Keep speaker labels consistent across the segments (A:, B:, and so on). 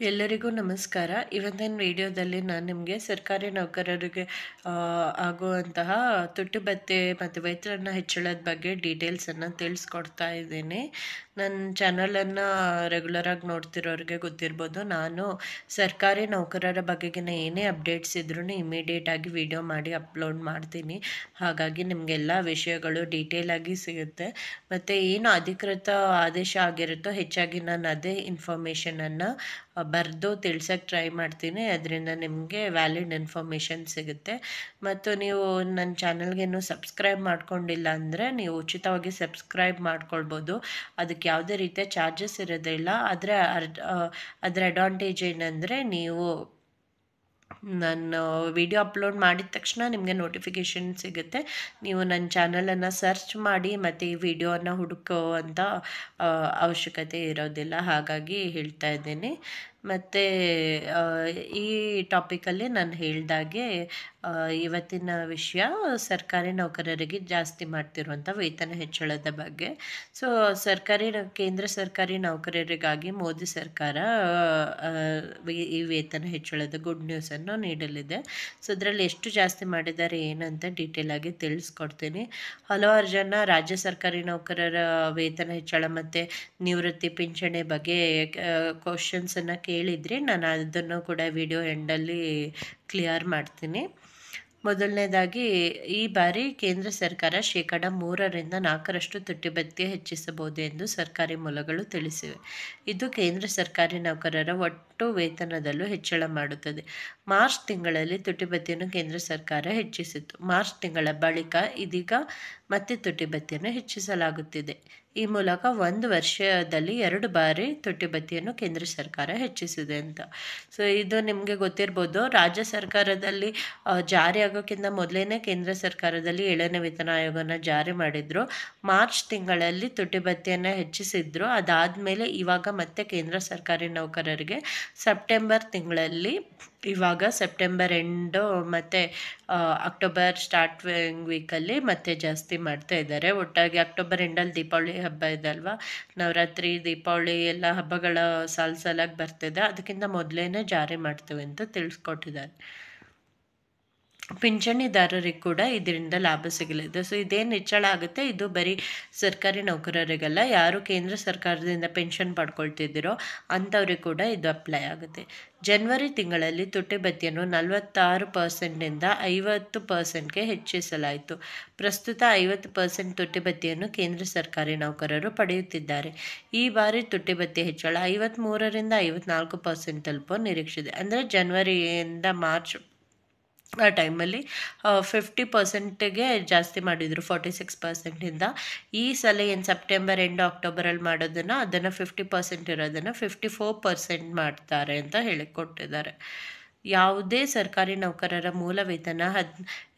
A: ಎಲ್ಲರಿಗೂ ನಮಸ್ಕಾರ. ಇವತ್ತಿನ ವಿಡಿಯೋದಲ್ಲಿ ನಾನು ನಿಮಗೆ ಸರ್ಕಾರಿ ನೌಕರರಿಗೆ ಆಗುವಂತಹ ತುಟ್ಟಿ ಭತ್ಯೆ ಮತ್ತು ವೇತನ ಹೆಚ್ಚಳದ ಬಗ್ಗೆ ಡೀಟೇಲ್ಸನ್ನು ತಿಳಿಸ್ಕೊಡ್ತಾ ಇದ್ದೀನಿ. ನನ್ನ ಚಾನಲನ್ನು ರೆಗ್ಯುಲರಾಗಿ ನೋಡ್ತಿರೋರಿಗೆ ಗೊತ್ತಿರ್ಬೋದು. ನಾನು ಸರ್ಕಾರಿ ನೌಕರರ ಬಗೆಗಿನ ಏನೇ ಅಪ್ಡೇಟ್ಸ್ ಇದ್ರೂ ಇಮಿಡಿಯೇಟಾಗಿ ವಿಡಿಯೋ ಮಾಡಿ ಅಪ್ಲೋಡ್ ಮಾಡ್ತೀನಿ. ಹಾಗಾಗಿ ನಿಮಗೆಲ್ಲ ವಿಷಯಗಳು ಡೀಟೇಲಾಗಿ ಸಿಗುತ್ತೆ. ಮತ್ತು ಏನು ಅಧಿಕೃತ ಆದೇಶ ಆಗಿರುತ್ತೋ ಹೆಚ್ಚಾಗಿ ನಾನು ಅದೇ ಇನ್ಫಾರ್ಮೇಷನನ್ನು ಬರೆದು ತಿಳ್ಸೋಕ್ಕೆ ಟ್ರೈ ಮಾಡ್ತೀನಿ. ಅದರಿಂದ ನಿಮಗೆ ವ್ಯಾಲಿಡ್ ಇನ್ಫಾರ್ಮೇಷನ್ ಸಿಗುತ್ತೆ. ಮತ್ತು ನೀವು ನನ್ನ ಚಾನಲ್ಗೆ ಇನ್ನೂ ಸಬ್ಸ್ಕ್ರೈಬ್ ಮಾಡ್ಕೊಂಡಿಲ್ಲ ಅಂದರೆ ನೀವು ಉಚಿತವಾಗಿ ಸಬ್ಸ್ಕ್ರೈಬ್ ಮಾಡ್ಕೊಳ್ಬೋದು. ಅದಕ್ಕೆ ಯಾವುದೇ ರೀತಿಯ ಚಾರ್ಜಸ್ ಇರೋದಿಲ್ಲ. ಆದರೆ ಅದರ ಅಡ್ವಾಂಟೇಜ್ ಏನಂದರೆ ನೀವು ನಾನು ವಿಡಿಯೋ ಅಪ್ಲೋಡ್ ಮಾಡಿದ ತಕ್ಷಣ ನಿಮಗೆ ನೋಟಿಫಿಕೇಷನ್ ಸಿಗುತ್ತೆ. ನೀವು ನನ್ನ ಚಾನಲನ್ನು ಸರ್ಚ್ ಮಾಡಿ ಮತ್ತು ಈ ವಿಡಿಯೋನ ಹುಡುಕುವಂಥ ಅವಶ್ಯಕತೆ ಇರೋದಿಲ್ಲ. ಹಾಗಾಗಿ ಹೇಳ್ತಾ ಇದ್ದೀನಿ. ಮತ್ತು ಈ ಟಾಪಿಕಲ್ಲಿ ನಾನು ಹೇಳಿದಾಗೆ ಇವತ್ತಿನ ವಿಷಯ ಸರ್ಕಾರಿ ನೌಕರರಿಗೆ ಜಾಸ್ತಿ ಮಾಡ್ತಿರುವಂಥ ವೇತನ ಹೆಚ್ಚಳದ ಬಗ್ಗೆ. ಸೊ ಕೇಂದ್ರ ಸರ್ಕಾರಿ ನೌಕರರಿಗಾಗಿ ಮೋದಿ ಸರ್ಕಾರ ಈ ವೇತನ ಹೆಚ್ಚಳದ ಗುಡ್ ನ್ಯೂಸನ್ನು ನೀಡಲಿದೆ. ಸೊ ಅದರಲ್ಲಿ ಎಷ್ಟು ಜಾಸ್ತಿ ಮಾಡಿದ್ದಾರೆ ಏನಂತ ಡೀಟೇಲಾಗಿ ತಿಳಿಸ್ಕೊಡ್ತೀನಿ. ಹಲವಾರು ಜನ ರಾಜ್ಯ ಸರ್ಕಾರಿ ನೌಕರರ ವೇತನ ಹೆಚ್ಚಳ ಮತ್ತು ನಿವೃತ್ತಿ ಪಿಂಚಣಿ ಬಗ್ಗೆ ಕ್ವಶನ್ಸನ್ನು ಕೇಳಿದರೆ ನಾನು ಅದನ್ನು ಕೂಡ ವಿಡಿಯೋ ಎಂಡಲ್ಲಿ ಕ್ಲಿಯರ್ ಮಾಡ್ತೀನಿ. ಮೊದಲನೇದಾಗಿ ಈ ಬಾರಿ ಕೇಂದ್ರ ಸರ್ಕಾರ 3% 4% ತುಟ್ಟಿ ಭತ್ಯೆ ಹೆಚ್ಚಿಸಬಹುದು ಎಂದು ಸರ್ಕಾರಿ ಮೂಲಗಳು ತಿಳಿಸಿವೆ. ಇದು ಕೇಂದ್ರ ಸರ್ಕಾರಿ ನೌಕರರ ಒಟ್ಟು ವೇತನದಲ್ಲೂ ಹೆಚ್ಚಳ ಮಾಡುತ್ತದೆ. ಮಾರ್ಚ್ ತಿಂಗಳಲ್ಲಿ ತುಟ್ಟಿ ಭತ್ಯೆಯನ್ನು ಕೇಂದ್ರ ಸರ್ಕಾರ ಹೆಚ್ಚಿಸಿತು. ಮಾರ್ಚ್ ತಿಂಗಳ ಬಳಿಕ ಇದೀಗ ಮತ್ತೆ ತುಟ್ಟಿ ಭತ್ಯೆಯನ್ನು ಹೆಚ್ಚಿಸಲಾಗುತ್ತಿದೆ. ಈ ಮೂಲಕ ಒಂದು ವರ್ಷದಲ್ಲಿ 2 ಬಾರಿ ತುಟ್ಟಿ ಭತ್ಯೆಯನ್ನು ಕೇಂದ್ರ ಸರ್ಕಾರ ಹೆಚ್ಚಿಸಿದೆ ಅಂತ. ಸೊ ಇದು ನಿಮಗೆ ಗೊತ್ತಿರ್ಬೋದು. ರಾಜ್ಯ ಸರ್ಕಾರದಲ್ಲಿ ಜಾರಿ ಆಗೋಕ್ಕಿಂತ ಮೊದಲೇ ಕೇಂದ್ರ ಸರ್ಕಾರದಲ್ಲಿ 7ನೇ ವೇತನ ಆಯೋಗನ ಜಾರಿ ಮಾಡಿದ್ರು. ಮಾರ್ಚ್ ತಿಂಗಳಲ್ಲಿ ತುಟ್ಟಿ ಭತ್ಯೆಯನ್ನು ಹೆಚ್ಚಿಸಿದ್ರು. ಅದಾದಮೇಲೆ ಇವಾಗ ಮತ್ತೆ ಕೇಂದ್ರ ಸರ್ಕಾರಿ ನೌಕರರಿಗೆ ಸೆಪ್ಟೆಂಬರ್ ತಿಂಗಳಲ್ಲಿ ಸೆಪ್ಟೆಂಬರ್ ಎಂಡು ಮತ್ತು ಅಕ್ಟೋಬರ್ ಸ್ಟಾರ್ಟ್ ವೀಕಲ್ಲಿ ಮತ್ತೆ ಜಾಸ್ತಿ ಮಾಡ್ತಾ ಇದ್ದಾರೆ. ಒಟ್ಟಾಗಿ ಅಕ್ಟೋಬರ್ ಎಂಡಲ್ಲಿ ದೀಪಾವಳಿ ಹಬ್ಬ ಇದೆ ಅಲ್ವಾ, ನವರಾತ್ರಿ ದೀಪಾವಳಿ ಎಲ್ಲ ಹಬ್ಬಗಳ ಸಾಲಾಗಿ ಬರ್ತಿದೆ. ಅದಕ್ಕಿಂತ ಮೊದಲೇ ಜಾರಿ ಮಾಡ್ತೀವಿ ಅಂತ ತಿಳಿಸ್ಕೊಟ್ಟಿದ್ದಾರೆ. ಪಿಂಚಣಿದಾರರಿಗೆ ಕೂಡ ಇದರಿಂದ ಲಾಭ ಸಿಗಲಿದೆ. ಸೊ ಇದೇನು ಹೆಚ್ಚಳ ಆಗುತ್ತೆ, ಇದು ಬರೀ ಸರ್ಕಾರಿ ನೌಕರರಿಗಲ್ಲ, ಯಾರು ಕೇಂದ್ರ ಸರ್ಕಾರದಿಂದ ಪೆನ್ಷನ್ ಪಡ್ಕೊಳ್ತಿದ್ದೀರೋ ಅಂಥವ್ರಿಗೆ ಕೂಡ ಇದು ಅಪ್ಲೈ ಆಗುತ್ತೆ. ಜನವರಿ ತಿಂಗಳಲ್ಲಿ ತುಟ್ಟಿ ಭತ್ಯೆಯನ್ನು 46% 50%ಗೆ ಹೆಚ್ಚಿಸಲಾಯಿತು. ಪ್ರಸ್ತುತ 50% ತುಟ್ಟಿ ಭತ್ಯೆಯನ್ನು ಕೇಂದ್ರ ಸರ್ಕಾರಿ ನೌಕರರು ಪಡೆಯುತ್ತಿದ್ದಾರೆ. ಈ ಬಾರಿ ತುಟ್ಟಿ ಭತ್ಯೆ ಹೆಚ್ಚಳ 53% 54% ತಲುಪುವ ನಿರೀಕ್ಷೆ. ಅಂದರೆ ಜನವರಿಯಿಂದ ಮಾರ್ಚ್ ಆ ಟೈಮಲ್ಲಿ 50%ಗೆ ಜಾಸ್ತಿ ಮಾಡಿದರು, 46%ಇಂದ. ಈ ಸಲ ಏನು ಸೆಪ್ಟೆಂಬರ್ ಎಂಡ್ ಅಕ್ಟೋಬರಲ್ಲಿ ಮಾಡೋದನ್ನು ಅದನ್ನು 50% ಇರೋದನ್ನು 54% ಮಾಡ್ತಾರೆ ಅಂತ ಹೇಳಿಕೊಟ್ಟಿದ್ದಾರೆ. ಯಾವುದೇ ಸರ್ಕಾರಿ ನೌಕರರ ಮೂಲ ವೇತನ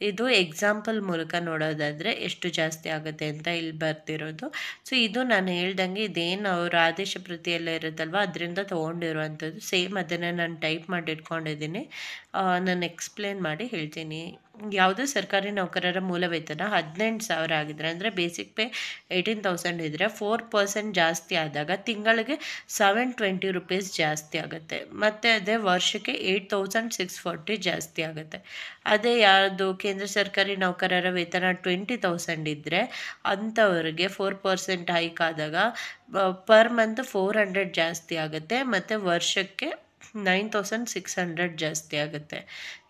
A: ಇದು ಎಕ್ಸಾಂಪಲ್ ಮೂಲಕ ನೋಡೋದಾದರೆ ಎಷ್ಟು ಜಾಸ್ತಿ ಆಗುತ್ತೆ ಅಂತ ಇಲ್ಲಿ ಬರ್ತಿರೋದು. ಸೊ ಇದು ನಾನು ಹೇಳ್ದಂಗೆ ಇದೇನು ಅವ್ರ ಆದೇಶ ಪ್ರತಿಯೆಲ್ಲ ಇರುತ್ತಲ್ವ ಅದರಿಂದ ತೊಗೊಂಡಿರುವಂಥದ್ದು. ಸೇಮ್ ಅದನ್ನು ನಾನು ಟೈಪ್ ಮಾಡಿ ಇಟ್ಕೊಂಡಿದ್ದೀನಿ. ನಾನು ಎಕ್ಸ್ಪ್ಲೇನ್ ಮಾಡಿ ಹೇಳ್ತೀನಿ. ಯಾವುದೇ ಸರ್ಕಾರಿ ನೌಕರರ ಮೂಲ ವೇತನ 18,000 ಆಗಿದ್ರೆ, ಅಂದರೆ ಬೇಸಿಕ್ ಪೇ 18,000 ಇದ್ದರೆ 4% ಜಾಸ್ತಿ ಆದಾಗ ತಿಂಗಳಿಗೆ 720 ರೂಪೀಸ್ ಜಾಸ್ತಿ ಆಗುತ್ತೆ. ಮತ್ತು ಅದೇ ವರ್ಷಕ್ಕೆ 8,640 ಜಾಸ್ತಿ ಆಗುತ್ತೆ. ಅದೇ ಯಾವುದು ಕೇಂದ್ರ ಸರ್ಕಾರಿ ನೌಕರರ ವೇತನ 20,000 ಇದ್ದರೆ ಅಂಥವ್ರಿಗೆ 4% ಹೈಕ್ ಆದಾಗ ಪರ್ ಮಂತ್ 400 ಜಾಸ್ತಿ ಆಗುತ್ತೆ ಮತ್ತು ವರ್ಷಕ್ಕೆ 9,600 ಜಾಸ್ತಿ ಆಗುತ್ತೆ.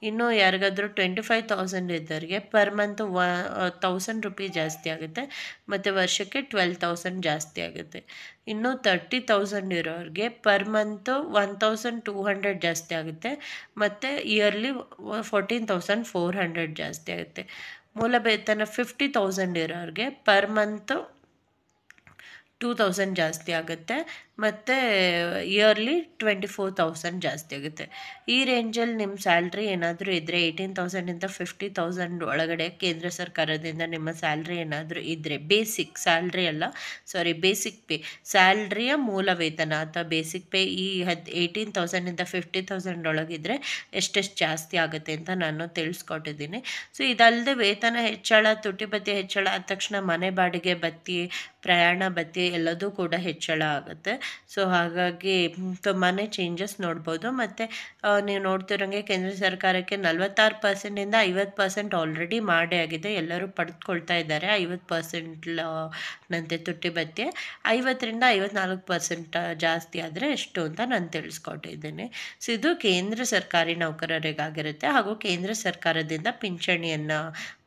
A: ಇನ್ನು ಯಾರಿಗಾದರೂ 25,000 ಇದ್ದವರಿಗೆ ಪರ್ ಮಂತ್ 1,000 ರೂಪೀಸ್ ಜಾಸ್ತಿ ಆಗುತ್ತೆ ಮತ್ತು ವರ್ಷಕ್ಕೆ 12,000 ಜಾಸ್ತಿ ಆಗುತ್ತೆ. ಇನ್ನು 30,000 ಇರೋರಿಗೆ ಪರ್ ಮಂತು 1,200 ಜಾಸ್ತಿ ಆಗುತ್ತೆ ಮತ್ತು ಇಯರ್ಲಿ 14,400 ಜಾಸ್ತಿ ಆಗುತ್ತೆ. ಮೂಲ ವೇತನ 50,000 ಇರೋರಿಗೆ ಪರ್ ಮಂತು 2,000 ಜಾಸ್ತಿ ಆಗುತ್ತೆ ಮತ್ತು ಇಯರ್ಲಿ 24,000 ಜಾಸ್ತಿ ಆಗುತ್ತೆ. ಈ ರೇಂಜಲ್ಲಿ ನಿಮ್ಮ ಸ್ಯಾಲ್ರಿ ಏನಾದರೂ ಇದ್ದರೆ 18,000ಇಂದ 50,000 ಒಳಗಡೆ ಕೇಂದ್ರ ಸರ್ಕಾರದಿಂದ ನಿಮ್ಮ ಸ್ಯಾಲ್ರಿ ಏನಾದರೂ ಇದ್ದರೆ, ಬೇಸಿಕ್ ಸ್ಯಾಲ್ರಿ ಅಲ್ಲ, ಬೇಸಿಕ್ ಪೇ, ಸ್ಯಾಲ್ರಿಯ ಮೂಲ ವೇತನ ಅಥವಾ ಬೇಸಿಕ್ ಪೇ ಈ 18,000ಇಂದ 50,000 ಒಳಗಿದ್ರೆ ಎಷ್ಟೆಷ್ಟು ಜಾಸ್ತಿ ಆಗುತ್ತೆ ಅಂತ ನಾನು ತಿಳಿಸ್ಕೊಟ್ಟಿದ್ದೀನಿ. ಸೊ ಇದಲ್ಲದೆ ವೇತನ ಹೆಚ್ಚಳ, ತುಟ್ಟಿ ಭತ್ಯೆ ಹೆಚ್ಚಳ ಆದ ತಕ್ಷಣ ಮನೆ ಬಾಡಿಗೆ ಭತ್ಯೆ, ಪ್ರಯಾಣ ಭತ್ಯೆ ಎಲ್ಲದೂ ಕೂಡ ಹೆಚ್ಚಳ ಆಗುತ್ತೆ. ಸೊ ಹಾಗಾಗಿ ತುಂಬಾ ಚೇಂಜಸ್ ನೋಡ್ಬೋದು. ಮತ್ತು ನೀವು ನೋಡ್ತಿರೋಂಗೆ ಕೇಂದ್ರ ಸರ್ಕಾರಕ್ಕೆ 46%ಇಂದ 50% ಆಲ್ರೆಡಿ ಮಾಡೇ ಆಗಿದೆ. ಎಲ್ಲರೂ ಪಡೆದುಕೊಳ್ತಾ ಇದ್ದಾರೆ 50% ನಂತೆ ತುಟ್ಟಿ ಭತ್ಯೆ. 50ರಿಂದ 54% ಜಾಸ್ತಿ ಆದರೆ ಎಷ್ಟು ಅಂತ ನಾನು ತಿಳಿಸ್ಕೊಟ್ಟಿದ್ದೀನಿ. ಸೊ ಇದು ಕೇಂದ್ರ ಸರ್ಕಾರಿ ನೌಕರರಿಗಾಗಿರುತ್ತೆ, ಹಾಗೂ ಕೇಂದ್ರ ಸರ್ಕಾರದಿಂದ ಪಿಂಚಣಿಯನ್ನು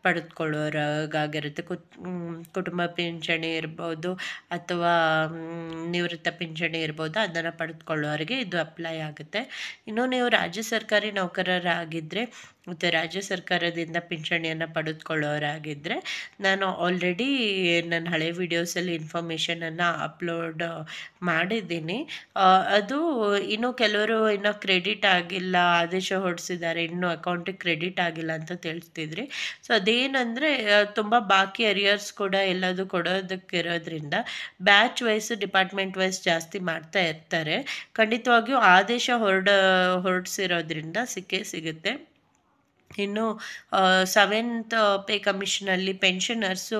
A: ಪಡೆದುಕೊಳ್ಳೋರಿಗಾಗಿರುತ್ತೆ. ಕುಟುಂಬ ಪಿಂಚಣಿ ಇರ್ಬೋದು ಅಥವಾ ನಿವೃತ್ತ ಪಿಂಚಣಿ ಇರ್ಬೋದು, ಅದನ್ನು ಪಡೆದುಕೊಳ್ಳೋರಿಗೆ ಇದು ಅಪ್ಲೈ ಆಗುತ್ತೆ. ಇನ್ನು ನೀವು ರಾಜ್ಯ ಸರ್ಕಾರಿ ನೌಕರರಾಗಿದ್ದರೆ ಮತ್ತು ರಾಜ್ಯ ಸರ್ಕಾರದಿಂದ ಪಿಂಚಣಿಯನ್ನು ಪಡೆದುಕೊಳ್ಳೋರಾಗಿದ್ದರೆ, ನಾನು ಆಲ್ರೆಡಿ ನನ್ನ ಹಳೆ ವೀಡಿಯೋಸಲ್ಲಿ ಇನ್ಫಾರ್ಮೇಷನನ್ನು ಅಪ್ಲೋಡ್ ಮಾಡಿದ್ದೀನಿ. ಅದು ಇನ್ನೂ ಕೆಲವರು ಇನ್ನೂ ಕ್ರೆಡಿಟ್ ಆಗಿಲ್ಲ, ಆದೇಶ ಹೊರಡಿಸಿದ್ದಾರೆ, ಇನ್ನೂ ಅಕೌಂಟಿಗೆ ಕ್ರೆಡಿಟ್ ಆಗಿಲ್ಲ ಅಂತ ತಿಳಿಸ್ತಿದ್ರಿ. ಸೊ ಅದೇನಂದರೆ ತುಂಬ ಬಾಕಿ ಅರಿಯರ್ಸ್ ಕೂಡ ಎಲ್ಲದು ಕೊಡೋದಕ್ಕಿರೋದ್ರಿಂದ ಬ್ಯಾಚ್ ವೈಸ್ ಡಿಪಾರ್ಟ್ಮೆಂಟ್ ವೈಸ್ ಜಾಸ್ತಿ ಮಾಡ್ತಾ ಇರ್ತಾರೆ. ಖಂಡಿತವಾಗಿಯೂ ಆದೇಶ ಹೊರಡಿಸಿರೋದ್ರಿಂದ ಸಿಕ್ಕೇ ಸಿಗುತ್ತೆ. ಇನ್ನು 7th ಪೇ ಕಮಿಷನಲ್ಲಿ ಪೆನ್ಷನರ್ಸು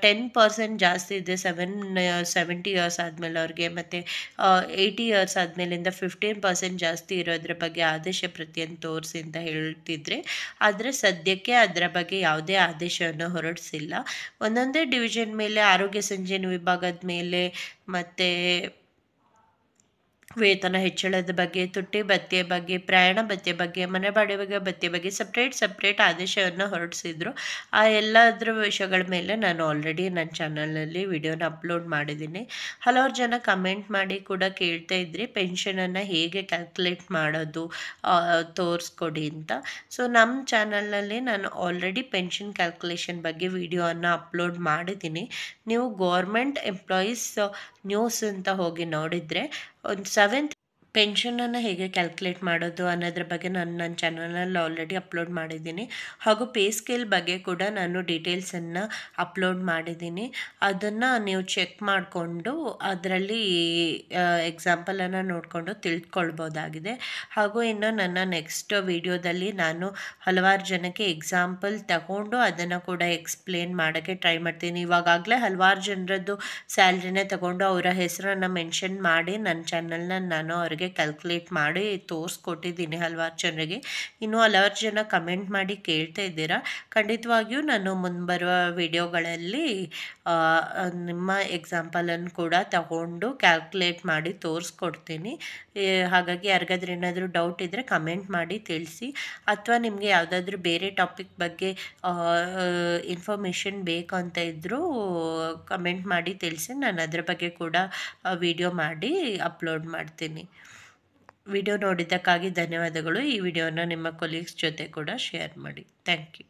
A: 10% ಜಾಸ್ತಿ ಇದೆ 70 ಇಯರ್ಸ್ ಆದಮೇಲೆ ಅವ್ರಿಗೆ, ಮತ್ತು 80 ಇಯರ್ಸ್ ಆದಮೇಲಿಂದ 15% ಜಾಸ್ತಿ ಇರೋದ್ರ ಬಗ್ಗೆ ಆದೇಶ ಪ್ರತಿಯನ್ನು ತೋರಿಸಿ ಅಂತ ಹೇಳ್ತಿದ್ರೆ. ಆದರೆ ಸದ್ಯಕ್ಕೆ ಅದರ ಬಗ್ಗೆ ಯಾವುದೇ ಆದೇಶವನ್ನು ಹೊರಡಿಸಿಲ್ಲ. ಒಂದೊಂದೇ ಡಿವಿಷನ್ ಮೇಲೆ, ಆರೋಗ್ಯ ಸಂಜೀವಿನಿ ವಿಭಾಗದ ಮೇಲೆ, ಮತ್ತು ವೇತನ ಹೆಚ್ಚಳದ ಬಗ್ಗೆ, ತುಟ್ಟಿ ಭತ್ಯೆ ಬಗ್ಗೆ, ಪ್ರಯಾಣ ಭತ್ಯೆ ಬಗ್ಗೆ, ಮನೆ ಬಾಡಿಗೆ ಭತ್ಯೆ ಬಗ್ಗೆ ಸಪ್ರೇಟ್ ಆದೇಶವನ್ನು ಹೊರಡಿಸಿದ್ರು. ಆ ಎಲ್ಲದರ ವಿಷಯಗಳ ಮೇಲೆ ನಾನು ಆಲ್ರೆಡಿ ನನ್ನ ಚಾನಲ್ನಲ್ಲಿ ವಿಡಿಯೋನ ಅಪ್ಲೋಡ್ ಮಾಡಿದ್ದೀನಿ. ಹಲವಾರು ಜನ ಕಮೆಂಟ್ ಮಾಡಿ ಕೂಡ ಕೇಳ್ತಾ ಇದ್ರಿ ಪೆನ್ಷನನ್ನು ಹೇಗೆ ಕ್ಯಾಲ್ಕುಲೇಟ್ ಮಾಡೋದು ತೋರಿಸ್ಕೊಡಿ ಅಂತ. ಸೊ ನಮ್ಮ ಚಾನಲ್ನಲ್ಲಿ ನಾನು ಆಲ್ರೆಡಿ ಪೆನ್ಷನ್ ಕ್ಯಾಲ್ಕುಲೇಷನ್ ಬಗ್ಗೆ ವಿಡಿಯೋವನ್ನು ಅಪ್ಲೋಡ್ ಮಾಡಿದ್ದೀನಿ. ನೀವು ಗೌರ್ಮೆಂಟ್ ಎಂಪ್ಲಾಯೀಸ್ ನ್ಯೂಸ್ ಅಂತ ಹೋಗಿ ನೋಡಿದರೆ ಒಂದು 7th ಪೆನ್ಷನನ್ನು ಹೇಗೆ ಕ್ಯಾಲ್ಕುಲೇಟ್ ಮಾಡೋದು ಅನ್ನೋದ್ರ ಬಗ್ಗೆ ನಾನು ನನ್ನ ಚಾನಲಲ್ಲಿ ಆಲ್ರೆಡಿ ಅಪ್ಲೋಡ್ ಮಾಡಿದ್ದೀನಿ. ಹಾಗೂ ಪೇ ಸ್ಕೇಲ್ ಬಗ್ಗೆ ಕೂಡ ನಾನು ಡೀಟೇಲ್ಸನ್ನು ಅಪ್ಲೋಡ್ ಮಾಡಿದ್ದೀನಿ. ಅದನ್ನು ನೀವು ಚೆಕ್ ಮಾಡಿಕೊಂಡು ಅದರಲ್ಲಿ ಎಕ್ಸಾಂಪಲನ್ನು ನೋಡಿಕೊಂಡು ತಿಳ್ಕೊಳ್ಬೋದಾಗಿದೆ. ಹಾಗೂ ಇನ್ನು ನನ್ನ ನೆಕ್ಸ್ಟ್ ವೀಡಿಯೋದಲ್ಲಿ ನಾನು ಹಲವಾರು ಜನಕ್ಕೆ ಎಕ್ಸಾಂಪಲ್ ತಗೊಂಡು ಅದನ್ನು ಕೂಡ ಎಕ್ಸ್ಪ್ಲೇನ್ ಮಾಡೋಕ್ಕೆ ಟ್ರೈ ಮಾಡ್ತೀನಿ. ಇವಾಗಲೇ ಹಲವಾರು ಜನರದ್ದು ಸ್ಯಾಲ್ರಿನೇ ತಗೊಂಡು ಅವರ ಹೆಸರನ್ನು ಮೆನ್ಷನ್ ಮಾಡಿ ನನ್ನ ಚಾನಲ್ನ ನಾನು ಅವ್ರಿಗೆ ಕ್ಯಾಲ್ಕುಲೇಟ್ ಮಾಡಿ ತೋರಿಸ್ಕೊಟ್ಟಿದ್ದೀನಿ ಹಲವಾರು ಜನರಿಗೆ. ಇನ್ನೂ ಹಲವಾರು ಜನ ಕಮೆಂಟ್ ಮಾಡಿ ಕೇಳ್ತಾ ಇದ್ದೀರಾ. ಖಂಡಿತವಾಗಿಯೂ ನಾನು ಮುಂಬರುವ ವಿಡಿಯೋಗಳಲ್ಲಿ ನಿಮ್ಮ ಎಕ್ಸಾಂಪಲನ್ನು ಕೂಡ ತಗೊಂಡು ಕ್ಯಾಲ್ಕುಲೇಟ್ ಮಾಡಿ ತೋರಿಸ್ಕೊಡ್ತೀನಿ. ಹಾಗಾಗಿ ಯಾರಿಗಾದ್ರೂ ಏನಾದರೂ ಡೌಟ್ ಇದ್ದರೆ ಕಮೆಂಟ್ ಮಾಡಿ ತಿಳಿಸಿ. ಅಥವಾ ನಿಮಗೆ ಯಾವುದಾದ್ರೂ ಬೇರೆ ಟಾಪಿಕ್ ಬಗ್ಗೆ ಇನ್ಫಾರ್ಮೇಷನ್ ಬೇಕು ಅಂತ ಇದ್ದರೂ ಕಮೆಂಟ್ ಮಾಡಿ ತಿಳಿಸಿ. ನಾನು ಅದರ ಬಗ್ಗೆ ಕೂಡ ವಿಡಿಯೋ ಮಾಡಿ ಅಪ್ಲೋಡ್ ಮಾಡ್ತೀನಿ. ವಿಡಿಯೋ ನೋಡಿದ್ದಕ್ಕಾಗಿ ಧನ್ಯವಾದಗಳು. ಈ ವಿಡಿಯೋನ ನಿಮ್ಮ ಕೊಲೀಗ್ಸ್ ಜೊತೆ ಕೂಡ ಶೇರ್ ಮಾಡಿ. Thank you.